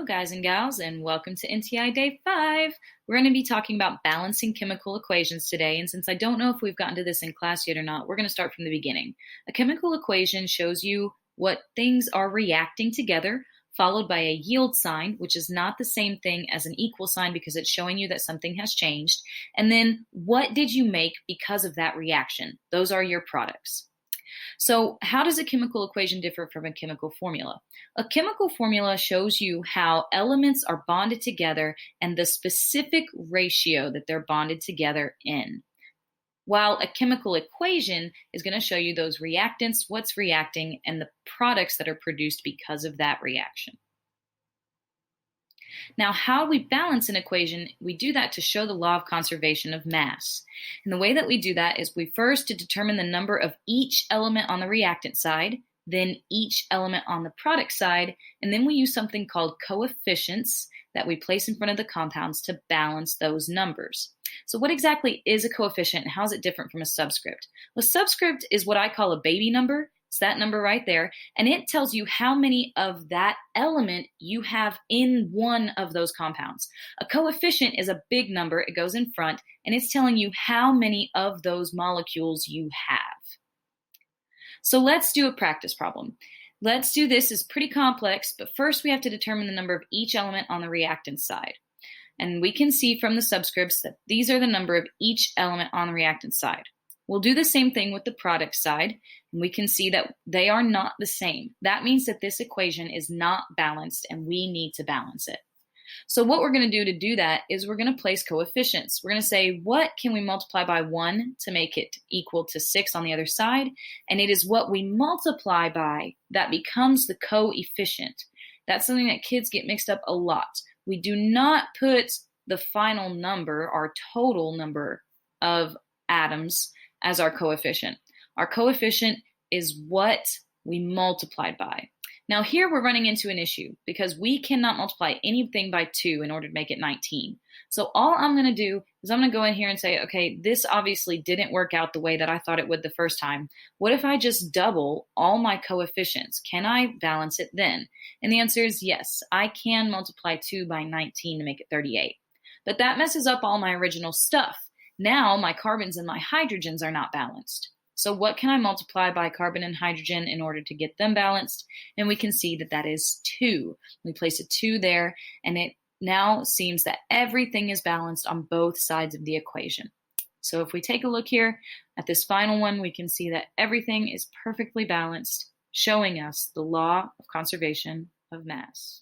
Hello, guys and gals, and welcome to NTD-5. We're going to be talking about balancing chemical equations today, and since I don't know if we've gotten to this in class yet or not, we're going to start from the beginning. A chemical equation shows you what things are reacting together, followed by a yield sign, which is not the same thing as an equal sign because it's showing you that something has changed, and then what did you make because of that reaction? Those are your products. So how does a chemical equation differ from a chemical formula? A chemical formula shows you how elements are bonded together and the specific ratio that they're bonded together in. While a chemical equation is going to show you those reactants, what's reacting, and the products that are produced because of that reaction. Now, how we balance an equation, we do that to show the law of conservation of mass. And the way that we do that is we first to determine the number of each element on the reactant side, then each element on the product side, and then we use something called coefficients that we place in front of the compounds to balance those numbers. So what exactly is a coefficient and how is it different from a subscript? Well, a subscript is what I call a baby number. It's that number right there, and it tells you how many of that element you have in one of those compounds. A coefficient is a big number, it goes in front, and it's telling you how many of those molecules you have. So let's do a practice problem. Let's do this, it's pretty complex, but first we have to determine the number of each element on the reactant side. And we can see from the subscripts that these are the number of each element on the reactant side. We'll do the same thing with the product side, and we can see that they are not the same. That means that this equation is not balanced, and we need to balance it. So what we're going to do that is we're going to place coefficients. We're going to say, what can we multiply by 1 to make it equal to 6 on the other side? And it is what we multiply by that becomes the coefficient. That's something that kids get mixed up a lot. We do not put the final number, our total number of atoms, as our coefficient. Our coefficient is what we multiplied by. Now here we're running into an issue because we cannot multiply anything by 2 in order to make it 19. So all I'm going to do is I'm going to go in here and say, okay, this obviously didn't work out the way that I thought it would the first time. What if I just double all my coefficients? Can I balance it then? And the answer is yes, I can multiply 2 by 19 to make it 38. But that messes up all my original stuff. Now my carbons and my hydrogens are not balanced. So what can I multiply by carbon and hydrogen in order to get them balanced? And we can see that that is 2. We place a 2 there, and it now seems that everything is balanced on both sides of the equation. So if we take a look here at this final one, we can see that everything is perfectly balanced, showing us the law of conservation of mass.